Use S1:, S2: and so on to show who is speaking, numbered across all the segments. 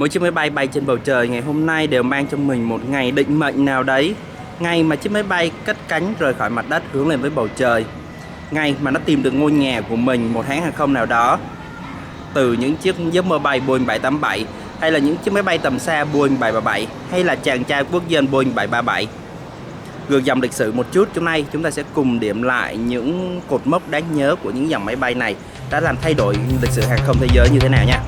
S1: Mỗi chiếc máy bay bay trên bầu trời ngày hôm nay đều mang trong mình một ngày định mệnh nào đấy. Ngày mà chiếc máy bay cất cánh rời khỏi mặt đất hướng lên với bầu trời. Ngày mà nó tìm được ngôi nhà của mình, một hãng hàng không nào đó. Từ những chiếc giấc mơ bay Boeing 787, hay là những chiếc máy bay tầm xa Boeing 737, hay là chàng trai quốc dân Boeing 737. Ngược dòng lịch sử một chút, hôm nay chúng ta sẽ cùng điểm lại những cột mốc đáng nhớ của những dòng máy bay này đã làm thay đổi lịch sử hàng không thế giới như thế nào nha.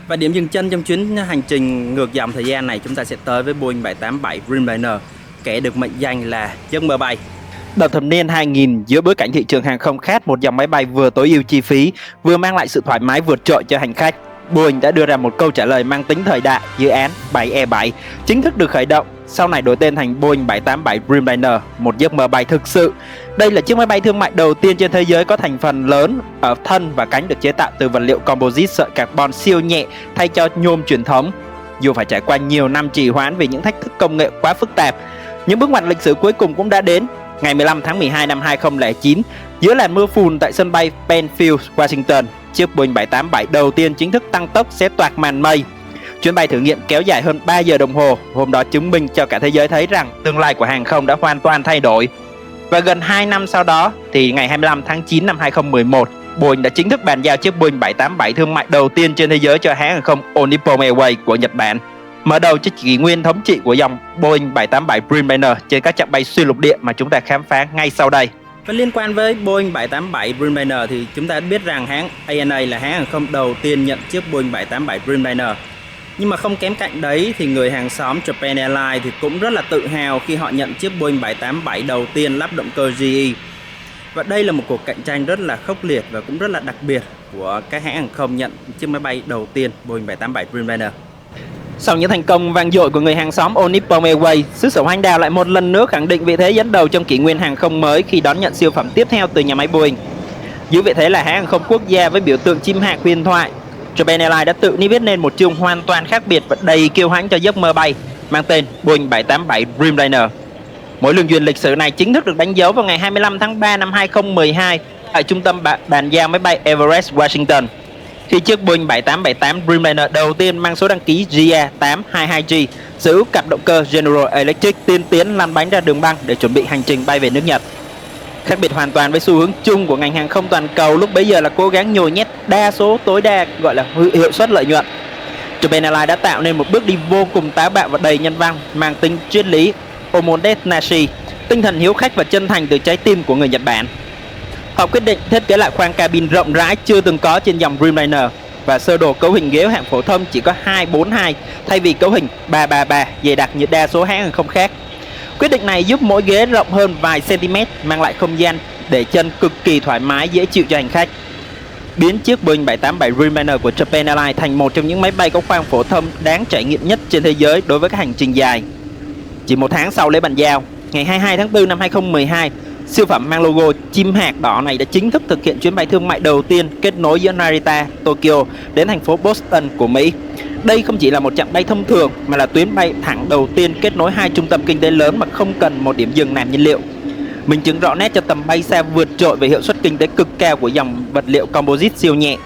S1: Và điểm dừng chân trong chuyến hành trình ngược dòng thời gian này, chúng ta sẽ tới với Boeing 787 Dreamliner, kẻ được mệnh danh là giấc mơ bay. Đầu thập niên 2000, giữa bối cảnh thị trường hàng không khát một dòng máy bay vừa tối ưu chi phí, vừa mang lại sự thoải mái vượt trội cho hành khách, Boeing đã đưa ra một câu trả lời mang tính thời đại. Dự án 7E7 chính thức được khởi động, sau này đổi tên thành Boeing 787 Dreamliner, một giấc mơ bay thực sự. Đây là chiếc máy bay thương mại đầu tiên trên thế giới có thành phần lớn ở thân và cánh được chế tạo từ vật liệu composite sợi carbon siêu nhẹ thay cho nhôm truyền thống. Dù phải trải qua nhiều năm trì hoãn vì những thách thức công nghệ quá phức tạp, những bước ngoặt lịch sử cuối cùng cũng đã đến. Ngày 15 tháng 12 năm 2009, giữa làn mưa phùn tại sân bay Penfield, Washington, chiếc Boeing 787 đầu tiên chính thức tăng tốc xé toạc màn mây. Chuyến bay thử nghiệm kéo dài hơn 3 giờ đồng hồ, hôm đó chứng minh cho cả thế giới thấy rằng tương lai của hàng không đã hoàn toàn thay đổi. Và gần 2 năm sau đó, thì ngày 25 tháng 9 năm 2011, Boeing đã chính thức bàn giao chiếc Boeing 787 thương mại đầu tiên trên thế giới cho hãng hàng không All Nippon Airways của Nhật Bản, mở đầu cho kỷ nguyên thống trị của dòng Boeing 787 Dreamliner trên các chặng bay xuyên lục địa mà chúng ta khám phá ngay sau đây. Và liên quan với Boeing 787 Dreamliner thì chúng ta biết rằng hãng ANA là hãng hàng không đầu tiên nhận chiếc Boeing 787 Dreamliner. Nhưng mà không kém cạnh đấy thì người hàng xóm Japan Airlines thì cũng rất là tự hào khi họ nhận chiếc Boeing 787 đầu tiên lắp động cơ GE. Và đây là một cuộc cạnh tranh rất là khốc liệt và cũng rất là đặc biệt của các hãng hàng không nhận chiếc máy bay đầu tiên Boeing 787 Dreamliner. Sau những thành công vang dội của người hàng xóm All Nippon Airways, xứ sở Hoa Đào lại một lần nữa khẳng định vị thế dẫn đầu trong kỷ nguyên hàng không mới khi đón nhận siêu phẩm tiếp theo từ nhà máy Boeing. Giữ vị thế là hãng hàng không quốc gia với biểu tượng chim hạc huyền thoại, Japan Airlines đã tự niêm yết nên một chương hoàn toàn khác biệt và đầy kiêu hãnh cho giấc mơ bay mang tên Boeing 787 Dreamliner. Mối lương duyên lịch sử này chính thức được đánh dấu vào ngày 25 tháng 3 năm 2012 tại trung tâm bàn giao máy bay Everett, Washington, khi chiếc Boeing 7878 Dreamliner đầu tiên mang số đăng ký GA822G sở hữu cặp động cơ General Electric tiên tiến lăn bánh ra đường băng để chuẩn bị hành trình bay về nước Nhật. Khác biệt hoàn toàn với xu hướng chung của ngành hàng không toàn cầu lúc bấy giờ là cố gắng nhồi nhét đa số tối đa, gọi là hiệu suất lợi nhuận. Japan Airlines đã tạo nên một bước đi vô cùng táo bạo và đầy nhân văn, mang tính triết lý Omotenashi, tinh thần hiếu khách và chân thành từ trái tim của người Nhật Bản. Họ quyết định thiết kế lại khoang cabin rộng rãi chưa từng có trên dòng Dreamliner và sơ đồ cấu hình ghế hạng phổ thông chỉ có 242 thay vì cấu hình 333 dày đặc như đa số hãng hàng không khác. Quyết định này giúp mỗi ghế rộng hơn vài cm, mang lại không gian để chân cực kỳ thoải mái dễ chịu cho hành khách, biến chiếc Boeing 787 Dreamliner của Japan Airlines thành một trong những máy bay có khoang phổ thông đáng trải nghiệm nhất trên thế giới đối với các hành trình dài. Chỉ một tháng sau lễ bàn giao, ngày 22 tháng 4 năm 2012, siêu phẩm mang logo chim hạc đỏ này đã chính thức thực hiện chuyến bay thương mại đầu tiên kết nối giữa Narita, Tokyo đến thành phố Boston của Mỹ. Đây không chỉ là một chặng bay thông thường mà là tuyến bay thẳng đầu tiên kết nối hai trung tâm kinh tế lớn mà không cần một điểm dừng nạp nhiên liệu. Minh chứng rõ nét cho tầm bay xa vượt trội về hiệu suất kinh tế cực cao của dòng vật liệu composite siêu nhẹ.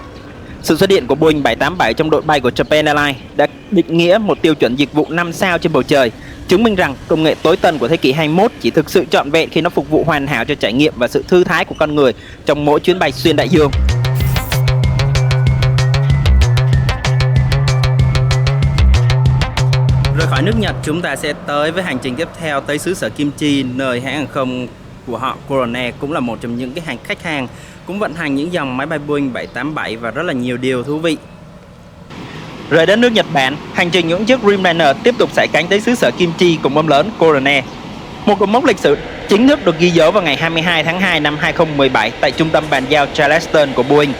S1: Sự xuất hiện của Boeing 787 trong đội bay của Japan Airlines đã định nghĩa một tiêu chuẩn dịch vụ 5 sao trên bầu trời, chứng minh rằng công nghệ tối tân của thế kỷ 21 chỉ thực sự trọn vẹn khi nó phục vụ hoàn hảo cho trải nghiệm và sự thư thái của con người trong mỗi chuyến bay xuyên đại dương. Rời khỏi nước Nhật, chúng ta sẽ tới với hành trình tiếp theo tới xứ sở kim chi, nơi hãng hàng không của họ Korean Air cũng là một trong những cái khách hàng cũng vận hành những dòng máy bay Boeing 787 và rất là nhiều điều thú vị. Rời đến nước Nhật Bản, hành trình những chiếc Dreamliner tiếp tục sải cánh tới xứ sở kim chi cùng ông lớn Korean Air. Một cột mốc lịch sử chính thức được ghi dấu vào ngày 22 tháng 2 năm 2017 tại trung tâm bàn giao Charleston của Boeing,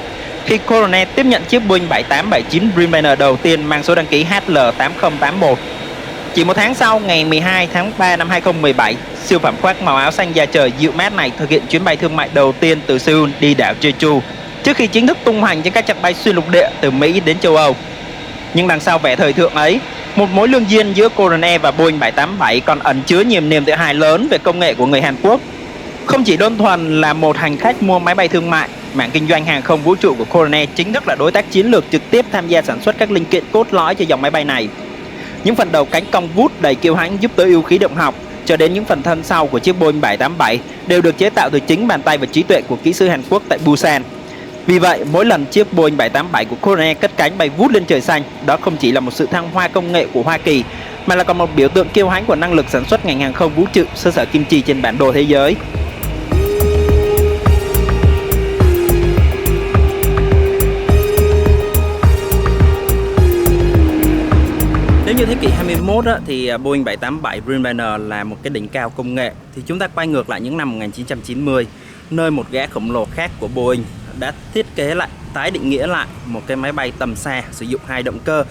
S1: khi Korean Air tiếp nhận chiếc Boeing 7879 Dreamliner đầu tiên mang số đăng ký HL8081. Chỉ một tháng sau, ngày 12 tháng 3 năm 2017, siêu phẩm khoác màu áo xanh da trời dịu mát này thực hiện chuyến bay thương mại đầu tiên từ Seoul đi đảo Jeju, trước khi chính thức tung hoành trên các chặng bay xuyên lục địa từ Mỹ đến châu Âu. Nhưng đằng sau vẻ thời thượng ấy, một mối lương duyên giữa Korean Air và Boeing 787 còn ẩn chứa nhiều niềm tự hào lớn về công nghệ của người Hàn Quốc. Không chỉ đơn thuần là một hành khách mua máy bay thương mại, mảng kinh doanh hàng không vũ trụ của Corsair chính thức là đối tác chiến lược trực tiếp tham gia sản xuất các linh kiện cốt lõi cho dòng máy bay này. Những phần đầu cánh cong vút đầy kiêu hãnh giúp tới ưu khí động học cho đến những phần thân sau của chiếc Boeing 787 đều được chế tạo từ chính bàn tay và trí tuệ của kỹ sư Hàn Quốc tại Busan. Vì vậy, mỗi lần chiếc Boeing 787 của Corsair cất cánh bay vút lên trời xanh, đó không chỉ là một sự thăng hoa công nghệ của Hoa Kỳ, mà là còn một biểu tượng kiêu hãnh của năng lực sản xuất ngành hàng không vũ trụ xơ sở kim chi trên bản đồ thế giới. Nếu như thế kỷ 21 thì Boeing 787 Dreamliner là một cái đỉnh cao công nghệ, thì chúng ta quay ngược lại những năm 1990, nơi một gã khổng lồ khác của Boeing đã thiết kế lại, tái định nghĩa lại một cái máy bay tầm xa sử dụng 2 động cơ.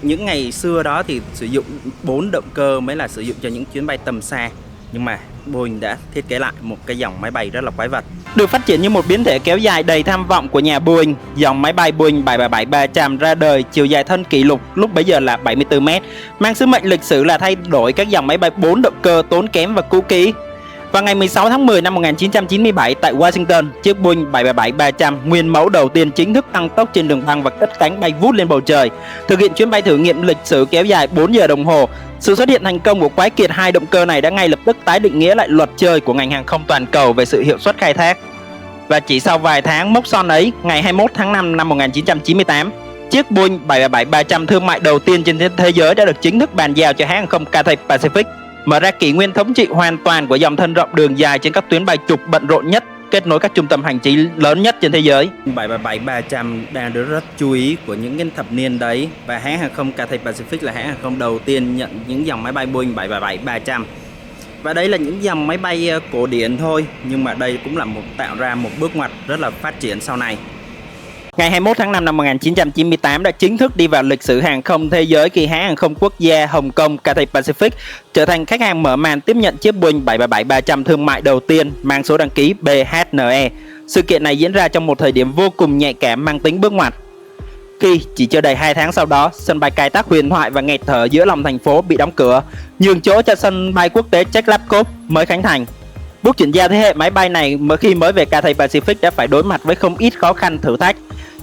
S1: Những ngày xưa đó thì sử dụng 4 động cơ mới là sử dụng cho những chuyến bay tầm xa. Nhưng mà Boeing đã thiết kế lại một cái dòng máy bay rất là quái vật. Được phát triển như một biến thể kéo dài đầy tham vọng của nhà Boeing, dòng máy bay Boeing 777-300 ra đời chiều dài thân kỷ lục lúc bấy giờ là 74 m, mang sứ mệnh lịch sử là thay đổi các dòng máy bay 4 động cơ tốn kém và cũ kỹ. Vào ngày 16 tháng 10 năm 1997 tại Washington, chiếc Boeing 777-300 nguyên mẫu đầu tiên chính thức tăng tốc trên đường băng và cất cánh bay vút lên bầu trời, thực hiện chuyến bay thử nghiệm lịch sử kéo dài 4 giờ đồng hồ. Sự xuất hiện thành công của quái kiệt 2 động cơ này đã ngay lập tức tái định nghĩa lại luật chơi của ngành hàng không toàn cầu về sự hiệu suất khai thác. Và chỉ sau vài tháng mốc son ấy, ngày 21 tháng 5 năm 1998, chiếc Boeing 777-300 thương mại đầu tiên trên thế giới đã được chính thức bàn giao cho hãng hàng không Cathay Pacific, mở ra kỷ nguyên thống trị hoàn toàn của dòng thân rộng đường dài trên các tuyến bay trục bận rộn nhất, kết nối các trung tâm hành chính lớn nhất trên thế giới. 777-300 đang được rất chú ý của những cái thập niên đấy, và hãng hàng không Cathay Pacific là hãng hàng không đầu tiên nhận những dòng máy bay Boeing 777-300. Và đây là những dòng máy bay cổ điển thôi, nhưng mà đây cũng là tạo ra một bước ngoặt rất là phát triển sau này. Ngày 21 tháng 5 năm 1998 đã chính thức đi vào lịch sử hàng không thế giới khi hãng hàng không quốc gia Hồng Kông Cathay Pacific trở thành khách hàng mở màn tiếp nhận chiếc Boeing 777-300 thương mại đầu tiên mang số đăng ký BHNE. Sự kiện này diễn ra trong một thời điểm vô cùng nhạy cảm mang tính bước ngoặt, khi chỉ chưa đầy 2 tháng sau đó, sân bay khai thác huyền thoại và nghẹt thở giữa lòng thành phố bị đóng cửa, nhường chỗ cho sân bay quốc tế Cheklavkov mới khánh thành. Bước chuyển giao thế hệ máy bay này khi mới về Cathay Pacific đã phải đối mặt với không ít khó khăn thử thách.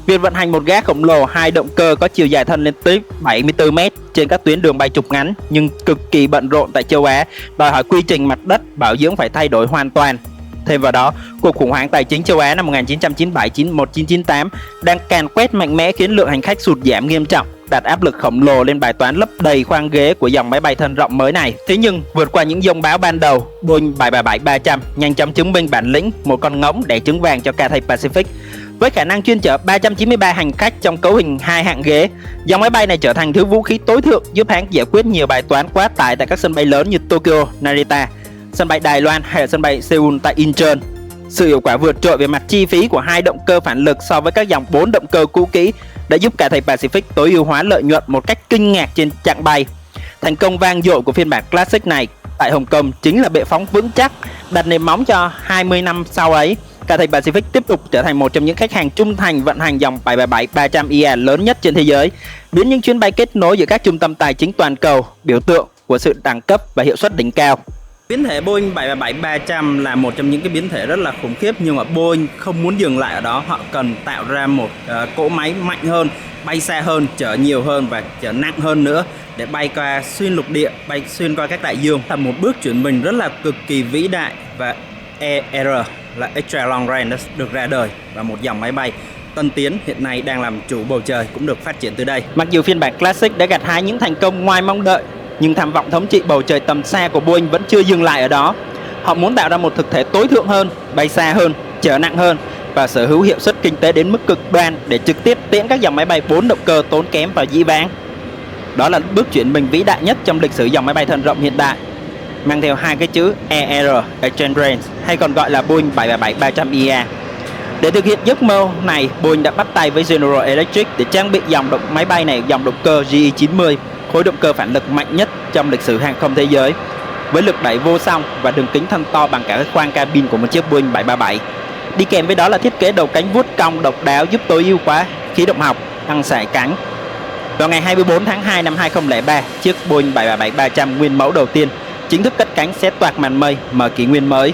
S1: Việc vận hành một gã khổng lồ 2 động cơ có chiều dài thân lên tới 74 m trên các tuyến đường bay trục ngắn nhưng cực kỳ bận rộn tại châu Á, đòi hỏi quy trình mặt đất bảo dưỡng phải thay đổi hoàn toàn. Thêm vào đó, cuộc khủng hoảng tài chính châu Á năm 1997-1998 đang càn quét mạnh mẽ khiến lượng hành khách sụt giảm nghiêm trọng, đặt áp lực khổng lồ lên bài toán lấp đầy khoang ghế của dòng máy bay thân rộng mới này. Thế nhưng, vượt qua những dông báo ban đầu, Boeing 777-300 nhanh chóng chứng minh bản lĩnh, một con ngỗng đẻ trứng vàng cho Cathay Pacific. Với khả năng chuyên chở 393 hành khách trong cấu hình 2 hạng ghế, dòng máy bay này trở thành thứ vũ khí tối thượng giúp hãng giải quyết nhiều bài toán quá tải tại các sân bay lớn như Tokyo, Narita, sân bay Đài Loan hay là sân bay Seoul tại Incheon. Sự hiệu quả vượt trội về mặt chi phí của 2 động cơ phản lực so với các dòng 4 động cơ cũ kỹ đã giúp Cathay Pacific tối ưu hóa lợi nhuận một cách kinh ngạc trên chặng bay. Thành công vang dội của phiên bản Classic này tại Hồng Kông chính là bệ phóng vững chắc đặt nền móng cho 20 năm sau ấy. Cathay Pacific tiếp tục trở thành một trong những khách hàng trung thành vận hành dòng 777-300ER lớn nhất trên thế giới, biến những chuyến bay kết nối giữa các trung tâm tài chính toàn cầu, biểu tượng của sự đẳng cấp và hiệu suất đỉnh cao. Biến thể Boeing 777-300 là một trong những cái biến thể rất là khủng khiếp, nhưng mà Boeing không muốn dừng lại ở đó. Họ cần tạo ra một cỗ máy mạnh hơn, bay xa hơn, chở nhiều hơn và chở nặng hơn nữa để bay qua xuyên lục địa, bay xuyên qua các đại dương. Là một bước chuyển mình rất là cực kỳ vĩ đại, và ER là Extra Long Range được ra đời, và một dòng máy bay tân tiến hiện nay đang làm chủ bầu trời cũng được phát triển từ đây. Mặc dù phiên bản Classic đã gặt hái những thành công ngoài mong đợi, nhưng tham vọng thống trị bầu trời tầm xa của Boeing vẫn chưa dừng lại ở đó. Họ muốn tạo ra một thực thể tối thượng hơn, bay xa hơn, chở nặng hơn và sở hữu hiệu suất kinh tế đến mức cực đoan để trực tiếp tiễn các dòng máy bay 4 động cơ tốn kém vào dĩ vãng. Đó là bước chuyển mình vĩ đại nhất trong lịch sử dòng máy bay thân rộng hiện đại, mang theo 2 cái chữ ER, Extended Range, hay còn gọi là Boeing 777-300ER. Để thực hiện giấc mơ này, Boeing đã bắt tay với General Electric để trang bị dòng máy bay này dòng động cơ GE90, khối động cơ phản lực mạnh nhất trong lịch sử hàng không thế giới, với lực đẩy vô song và đường kính thân to bằng cả cái khoang cabin của một chiếc Boeing 737. Đi kèm với đó là thiết kế đầu cánh vuốt cong độc đáo giúp tối ưu hóa khí động học, tăng sải cánh. Vào ngày 24 tháng 2 năm 2003, chiếc Boeing 777-300 nguyên mẫu đầu tiên chính thức cất cánh xé toạc màn mây, mở kỷ nguyên mới.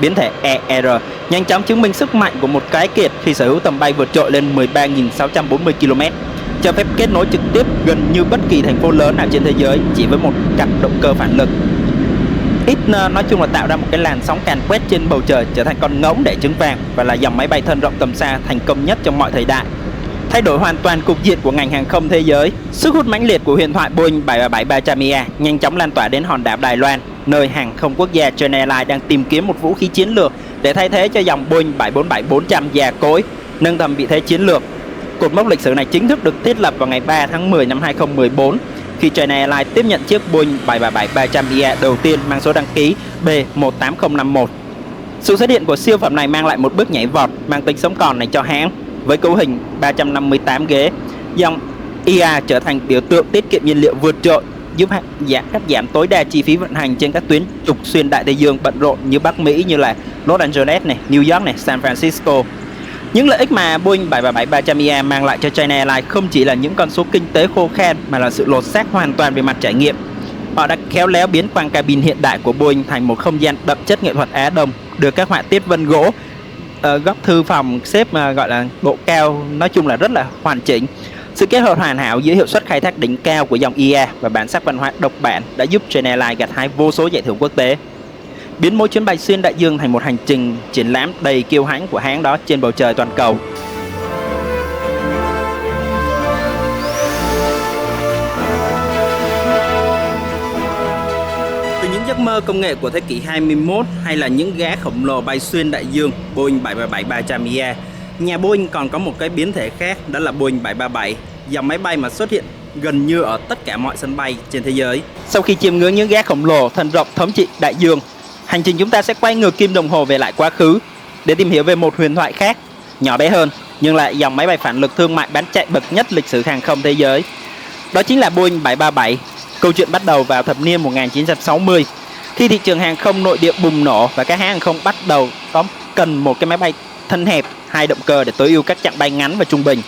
S1: biến thể ER nhanh chóng chứng minh sức mạnh của một cái kiệt khi sở hữu tầm bay vượt trội lên 13.640 km, cho phép kết nối trực tiếp gần như bất kỳ thành phố lớn nào trên thế giới chỉ với một cặp động cơ phản lực. Nói chung là tạo ra một cái làn sóng càn quét trên bầu trời, trở thành con ngỗng để trứng vàng và là dòng máy bay thân rộng tầm xa thành công nhất trong mọi thời đại, thay đổi hoàn toàn cục diện của ngành hàng không thế giới. Sức hút mãnh liệt của huyền thoại Boeing 737-300ER nhanh chóng lan tỏa đến hòn đảo Đài Loan, nơi hàng không quốc gia China Airlines đang tìm kiếm một vũ khí chiến lược để thay thế cho dòng Boeing 747-400 già cỗi, nâng tầm vị thế chiến lược. Cột mốc lịch sử này chính thức được thiết lập vào ngày 3 tháng 10 năm 2014 khi China Airlines tiếp nhận chiếc Boeing 737-300ER đầu tiên mang số đăng ký B18051. Sự xuất hiện của siêu phẩm này mang lại một bước nhảy vọt mang tính sống còn này cho hãng. Với cấu hình 358 ghế, dòng ER trở thành biểu tượng tiết kiệm nhiên liệu vượt trội, giúp cắt giảm tối đa chi phí vận hành trên các tuyến trục xuyên Đại Tây Dương bận rộn như Bắc Mỹ như là Los Angeles này, New York này, San Francisco. Những lợi ích mà Boeing 737-300ER mang lại cho China Airlines không chỉ là những con số kinh tế khô khan mà là sự lột xác hoàn toàn về mặt trải nghiệm. Họ đã khéo léo biến khoang cabin hiện đại của Boeing thành một không gian đậm chất nghệ thuật Á Đông, được các họa tiết vân gỗ, góc thư phòng xếp gọi là độ cao, nói chung là rất là hoàn chỉnh. Sự kết hợp hoàn hảo giữa hiệu suất khai thác đỉnh cao của dòng ER và bản sắc văn hóa độc bản đã giúp China Airlines gặt hái vô số giải thưởng quốc tế, biến mỗi chuyến bay xuyên đại dương thành một hành trình triển lãm đầy kiêu hãnh của hãng đó trên bầu trời toàn cầu. Từ những giấc mơ công nghệ của thế kỷ 21 hay là những gã khổng lồ bay xuyên đại dương Boeing 737-300ER, nhà Boeing còn có một cái biến thể khác, đó là Boeing 737, dòng máy bay mà xuất hiện gần như ở tất cả mọi sân bay trên thế giới. Sau khi chiêm ngưỡng những gã khổng lồ thân rộng thống trị đại dương, hành trình chúng ta sẽ quay ngược kim đồng hồ về lại quá khứ để tìm hiểu về một huyền thoại khác, nhỏ bé hơn nhưng lại dòng máy bay phản lực thương mại bán chạy bậc nhất lịch sử hàng không thế giới. Đó chính là Boeing 737. Câu chuyện bắt đầu vào thập niên 1960 khi thị trường hàng không nội địa bùng nổ và các hãng hàng không bắt đầu có cần một cái máy bay thân hẹp, hai động cơ để tối ưu các chặng bay ngắn và trung bình.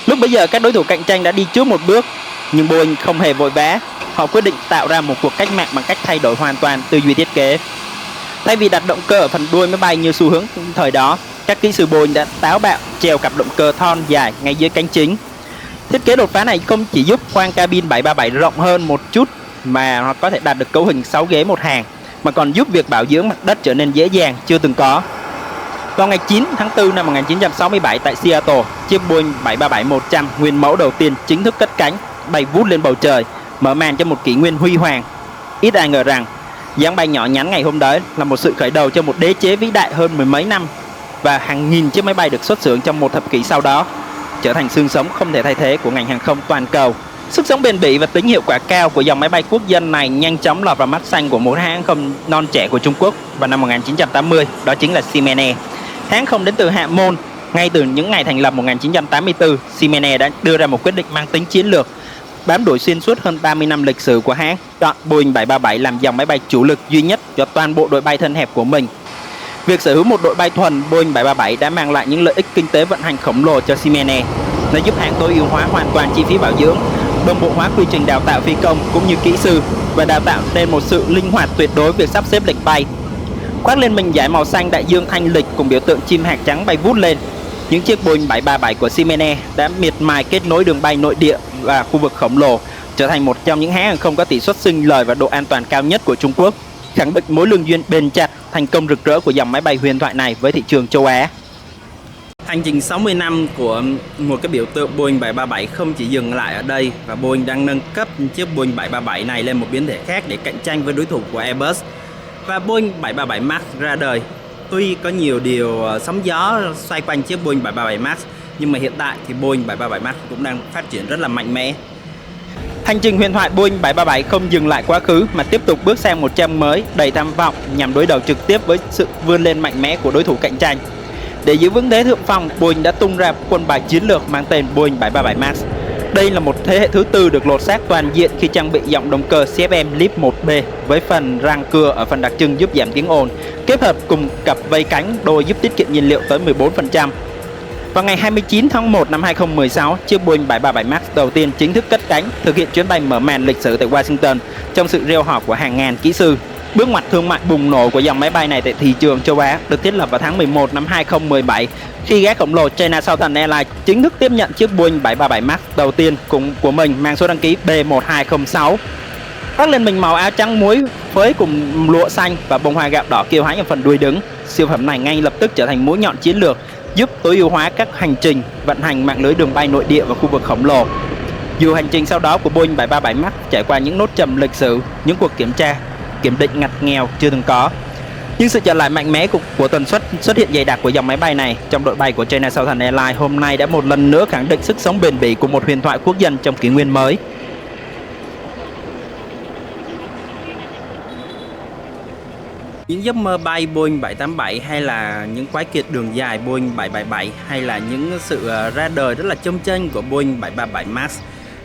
S1: Lúc bấy giờ các đối thủ cạnh tranh đã đi trước một bước, nhưng Boeing không hề vội vã. Họ quyết định tạo ra một cuộc cách mạng bằng cách thay đổi hoàn toàn tư duy thiết kế. Thay vì đặt động cơ ở phần đuôi máy bay như xu hướng thời đó, các kỹ sư Boeing đã táo bạo treo cặp động cơ thon dài ngay dưới cánh chính. Thiết kế đột phá này không chỉ giúp khoang cabin 737 rộng hơn một chút mà nó có thể đạt được cấu hình 6 ghế một hàng, mà còn giúp việc bảo dưỡng mặt đất trở nên dễ dàng chưa từng có. Vào ngày 9 tháng 4 năm 1967 tại Seattle, chiếc Boeing 737-100 nguyên mẫu đầu tiên chính thức cất cánh, bay vút lên bầu trời, mở màn cho một kỷ nguyên huy hoàng. Ít ai ngờ rằng dáng bay nhỏ nhắn ngày hôm đó là một sự khởi đầu cho một đế chế vĩ đại hơn mười mấy năm, và hàng nghìn chiếc máy bay được xuất xưởng trong một thập kỷ sau đó, trở thành xương sống không thể thay thế của ngành hàng không toàn cầu. Sức sống bền bỉ và tính hiệu quả cao của dòng máy bay quốc dân này nhanh chóng lọt vào mắt xanh của một hãng không non trẻ của Trung Quốc vào năm 1980, đó chính là Siemens Air. Hãng không đến từ Hạ Môn. Ngay từ những ngày thành lập 1984, Siemens Air đã đưa ra một quyết định mang tính chiến lược, bám đuổi xuyên suốt hơn 30 năm lịch sử của hãng, chọn Boeing 737 làm dòng máy bay chủ lực duy nhất cho toàn bộ đội bay thân hẹp của mình. Việc sở hữu một đội bay thuần Boeing 737 đã mang lại những lợi ích kinh tế vận hành khổng lồ cho Siemens Air. Nó giúp hãng tối ưu hóa hoàn toàn chi phí bảo dưỡng, đồng bộ hóa quy trình đào tạo phi công cũng như kỹ sư và đào tạo nên một sự linh hoạt tuyệt đối việc sắp xếp lịch bay. Khoác lên mình dải màu xanh đại dương thanh lịch cùng biểu tượng chim hạc trắng bay vút lên, những chiếc Boeing 737 của Siemens Air đã miệt mài kết nối đường bay nội địa và khu vực khổng lồ, trở thành một trong những hãng hàng không có tỷ suất sinh lời và độ an toàn cao nhất của Trung Quốc, khẳng định mối lương duyên bền chặt, thành công rực rỡ của dòng máy bay huyền thoại này với thị trường châu Á. Hành trình 60 năm của một cái biểu tượng Boeing 737 không chỉ dừng lại ở đây, và Boeing đang nâng cấp chiếc Boeing 737 này lên một biến thể khác để cạnh tranh với đối thủ của Airbus. Và Boeing 737 MAX ra đời. Tuy có nhiều điều sóng gió xoay quanh chiếc Boeing 737 MAX, nhưng mà hiện tại thì Boeing 737 MAX cũng đang phát triển rất là mạnh mẽ. Hành trình huyền thoại Boeing 737 không dừng lại quá khứ mà tiếp tục bước sang một trang mới đầy tham vọng nhằm đối đầu trực tiếp với sự vươn lên mạnh mẽ của đối thủ cạnh tranh. Để giữ vững thế thượng phong, Boeing đã tung ra quân bài chiến lược mang tên Boeing 737 MAX. Đây là một thế hệ thứ tư được lột xác toàn diện khi trang bị dòng động cơ CFM LEAP 1B với phần răng cưa ở phần đặc trưng giúp giảm tiếng ồn, kết hợp cùng cặp vây cánh đôi giúp tiết kiệm nhiên liệu tới 14%. Vào ngày 29 tháng 1 năm 2016, chiếc Boeing 737 MAX đầu tiên chính thức cất cánh, thực hiện chuyến bay mở màn lịch sử tại Washington trong sự reo hò của hàng ngàn kỹ sư. Bước ngoặt thương mại bùng nổ của dòng máy bay này tại thị trường châu Á được thiết lập vào tháng 11 năm 2017 khi gã khổng lồ China Southern Airlines chính thức tiếp nhận chiếc Boeing 737 MAX đầu tiên của mình mang số đăng ký B1206. Khoác lên mình màu áo trắng muối với cùng lụa xanh và bông hoa gạo đỏ kiêu hãnh ở phần đuôi đứng, siêu phẩm này ngay lập tức trở thành mũi nhọn chiến lược giúp tối ưu hóa các hành trình vận hành mạng lưới đường bay nội địa và khu vực khổng lồ. Dù hành trình sau đó của Boeing 737 MAX trải qua những nốt trầm lịch sử, những cuộc kiểm định ngặt nghèo chưa từng có, nhưng sự trở lại mạnh mẽ của tần suất xuất hiện dày đặc của dòng máy bay này trong đội bay của China Southern Airlines hôm nay đã một lần nữa khẳng định sức sống bền bỉ của một huyền thoại quốc dân trong kỷ nguyên mới. Những giấc mơ bay Boeing 787 hay là những quái kiệt đường dài Boeing 777 hay là những sự ra đời rất là chông chênh của Boeing 737 MAX.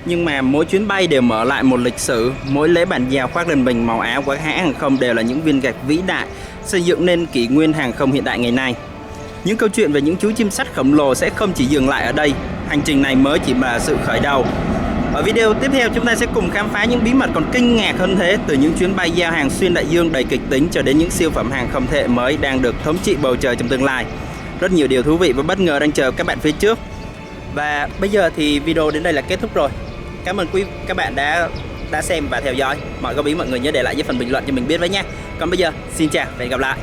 S1: Nhưng mà mỗi chuyến bay đều mở lại một lịch sử, mỗi lễ bàn giao khoác lên mình màu áo của các hãng hàng không đều là những viên gạch vĩ đại xây dựng nên kỷ nguyên hàng không hiện đại ngày nay. Những câu chuyện về những chú chim sắt khổng lồ sẽ không chỉ dừng lại ở đây, hành trình này mới chỉ là sự khởi đầu. Ở video tiếp theo chúng ta sẽ cùng khám phá những bí mật còn kinh ngạc hơn thế, từ những chuyến bay giao hàng xuyên đại dương đầy kịch tính cho đến những siêu phẩm hàng không thế hệ mới đang được thống trị bầu trời trong tương lai. Rất nhiều điều thú vị và bất ngờ đang chờ các bạn phía trước. Và bây giờ thì video đến đây là kết thúc rồi. Cảm ơn các bạn đã xem và theo dõi. Mọi góp ý mọi người nhớ để lại dưới phần bình luận cho mình biết với nha. Còn bây giờ xin chào và hẹn gặp lại.